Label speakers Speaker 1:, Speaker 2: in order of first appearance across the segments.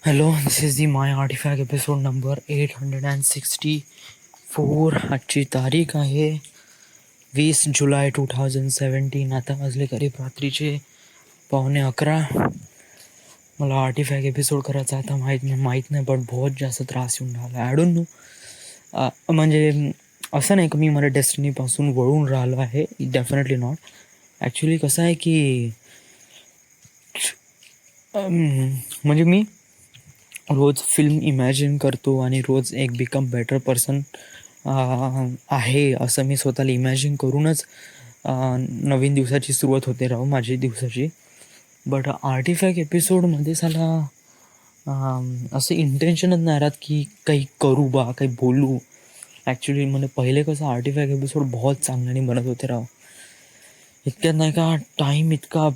Speaker 1: Hello, this is the My Artifact episode number 864. आजची तारीख आहे 20 जुलै 2017. आता वाजले करीब रात्रीचे 11:15. मला आर्टिफॅक्ट एपिसोड करायचा आता माहीत नाही बट बहुत जास्त त्रास येऊन राहिला. I don't know. म्हणजे असं नाही की मी मला डेस्टिनीपासून वळून राहिलो आहे, डेफिनेटली नॉट. ॲक्च्युली कसं आहे की म्हणजे मी रोज फिल्म इमॅजिन करतो आणि रोज एक बिकम बेटर पर्सन आहे असं मी स्वतःला इमॅजिन करूनच नवीन दिवसाची सुरुवात होते राहू माझी दिवसाची. बट आर्टिफॅक्ट एपिसोडमध्ये साला असं इंटेन्शनच नाही राहत की काही करू बा काही बोलू. ॲक्च्युली म्हणजे पहिले कसं आर्टिफॅक्ट एपिसोड बहुत चांगल्याने बनत होते राव. इतक्यात नाही का टाईम इतका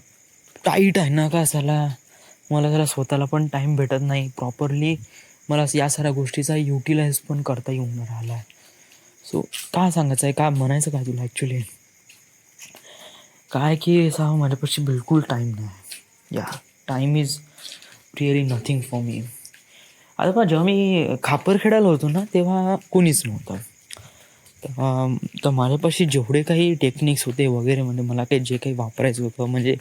Speaker 1: टाईट आहे ना का साला मला जरा स्वतःला पण टाईम भेटत नाही प्रॉपरली. मला या साऱ्या गोष्टीचा युटिलाइज पण करता येऊन राहिला आहे. सो काय सांगायचं आहे, काय म्हणायचं काय तुला ॲक्च्युली काय की साव माझ्यापाशी बिलकुल टाईम नाही. या time is really nothing for me. आता पण जेव्हा मी खापरखेड्याला होतो ना तेव्हा कोणीच नव्हतं. तर माझ्यापाशी जेवढे काही टेक्निक्स होते वगैरे म्हणजे मला काही जे काही वापरायचं होतं म्हणजे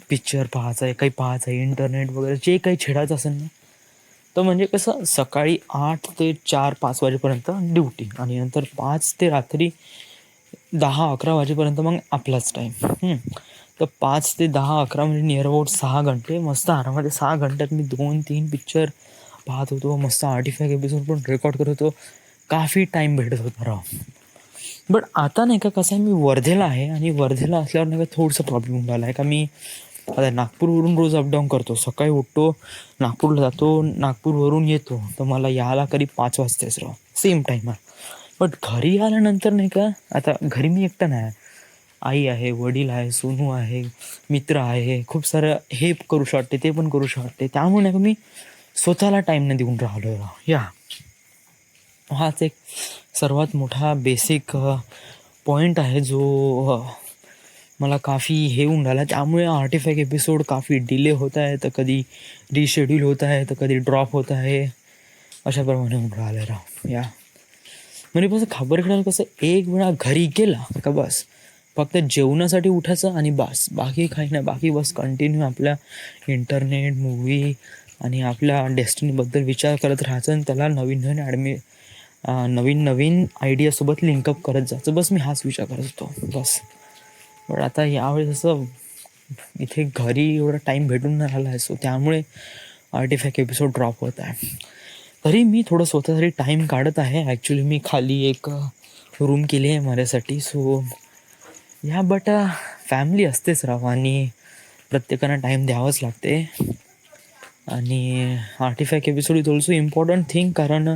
Speaker 1: पिक्चर पाहायचं आहे, काही पाहायचं आहे, इंटरनेट वगैरे जे काही छेडायचं असेल ना तर म्हणजे कसं सकाळी 8 ते 4-5 वाजेपर्यंत ड्युटी आणि नंतर 5 ते रात्री 10-11 वाजेपर्यंत मग आपलाच टाईम. तर 5 ते 10-11 म्हणजे नियर अबाउट 6 घंटे मस्त आरामामध्ये 6 घंट्यात मी 2-3 पिक्चर पाहत होतो. मस्त आर्टिफॅक्ट एपिसोड पण रेकॉर्ड करत होतो. काफी टाईम भेटत होता राव. बट आता नाही का कसं आहे मी वर्धेला आहे आणि वर्धेला असल्यावर नाही का थोडंसं प्रॉब्लेम होऊन राहिला आहे का मी आता नागपूरवरून रोज अपडाऊन करतो. सकाळी उठतो, नागपूरला जातो, नागपूरवरून येतो तर मला यायला करीब 5 वाजतेच राव सेम टाईमवर. बट घरी आल्यानंतर नाही का आता घरी मी एकटा नाही आहे. आई आहे, वडील आहे, सोनू आहे, मित्र आहे, खूप सारं हे करू शकते ते पण करू शकते. त्यामुळे नाही का मी स्वतःला टाईम नाही देऊन राहिलो राव. या हाच एक सर्वात मोठा बेसिक पॉईंट आहे जो मला काफ़ी हे होऊन राहिला. त्यामुळे आर्टिफॅक्ट एपिसोड काफ़ी डिले होत आहे, तर कधी रिशेड्यूल होत आहे, तर कधी ड्रॉप होत आहे, अशाप्रमाणे होऊन राहिलं राव. या म्हणजे कसं खबर खेळायला कसं एक वेळा घरी गेला का बस फक्त जेवणासाठी उठायचं आणि बस बाकी काही नाही. बाकी बस कंटिन्यू आपल्या इंटरनेट मूवी आणि आपल्या डेस्टिनीबद्दल विचार करत राहायचं आणि त्याला नवीन नवीन नवीन आयडियासोबत लिंकअप करत जायचं. बस मी हाच विचार करत होतो बस. पण आता यावेळेस असं इथे घरी एवढा टाईम भेटून नाही राहिला आहे. सो त्यामुळे आर्टिफॅक्ट एपिसोड ड्रॉप होत आहे. तरी मी थोडं स्वतःसाठी टाईम काढत आहे. ॲक्च्युली मी खाली एक रूम केली आहे माझ्यासाठी. सो या बट फॅमिली असतेच राव आणि प्रत्येकानं टाईम द्यावंच लागते. आणि artefact episode is also important thing कारण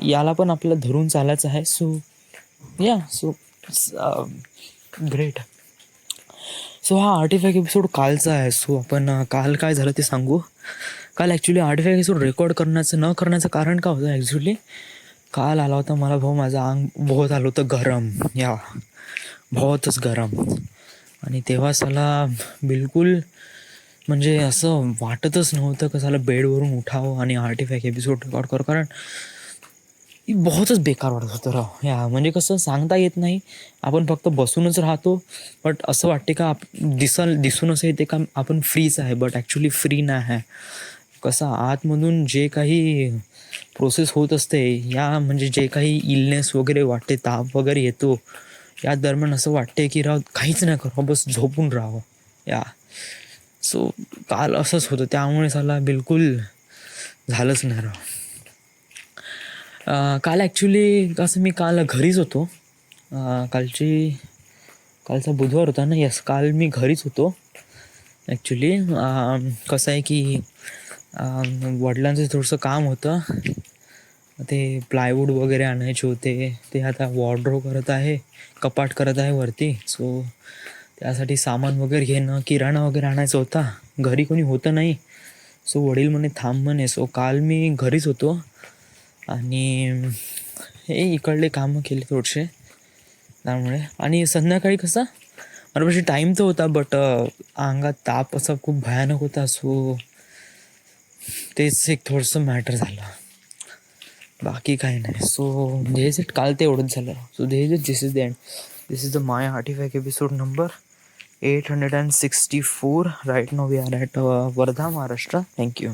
Speaker 1: याला पण आपल्याला धरून चालायचं आहे. So great. सो हा आर्टिफॅक्ट एपिसोड कालचा आहे. सो आपण काल काय झालं ते सांगू. काल ॲक्च्युली आर्टिफॅक्ट एपिसोड रेकॉर्ड न करण्याचं कारण काय होतं ॲक्च्युली काल आला होता मला भाऊ माझं अंग बहुत आलं होतं गरम. या बहुतच गरम. आणि तेव्हा साला बिलकुल म्हणजे असं वाटतच नव्हतं का साला बेडवरून उठावं आणि आर्टिफॅक्ट एपिसोड रेकॉर्ड करू. कारण बहुतच बेकार वाटत होतं राव. या म्हणजे कसं सांगता येत नाही. आपण फक्त बसूनच राहतो बट असं वाटते का दिसून असं येते का आपण फ्रीच आहे बट ॲक्च्युली फ्री नाही आहे. कसं आतमधून जे काही प्रोसेस होत असते या म्हणजे जे काही इलनेस वगैरे वाटते ताप वगैरे येतो या दरम्यान असं वाटते की राव काहीच नाही करावं बस झोपून राहावं. या सो काल असंच होतं त्यामुळे साला बिलकुल झालंच नाही राव. काल ॲक्च्युली कसं मी काल घरीच होतो. कालचा बुधवार होता ना. यस काल मी घरीच होतो ॲक्च्युली. कसं आहे की वडिलांचं थोडंसं काम होतं. ते प्लायवूड वगैरे आणायचे होते ते आता वॉर्डरोब करत आहे, कपाट करत आहे वरती. सो त्यासाठी सामान वगैरे घेणं किराणा वगैरे आणायचा होता. घरी कोणी होतं नाही. सो वडील म्हणे थांब म्हणे. सो काल मी घरीच होतो आणि हे इकडले कामं केले थोडेसे त्यामुळे. आणि संध्याकाळी कसं माझ्यापाशी टाईम तर होता बट अंगात ताप असा खूप भयानक होता. सो तेच एक थोडंसं मॅटर झालं, बाकी काही नाही. सो देज इट, काल ते एवढंच झालं. So that's it, this is the end. This is the my artifact episode number 864. Right now we are at Wardha, Maharashtra. Thank you.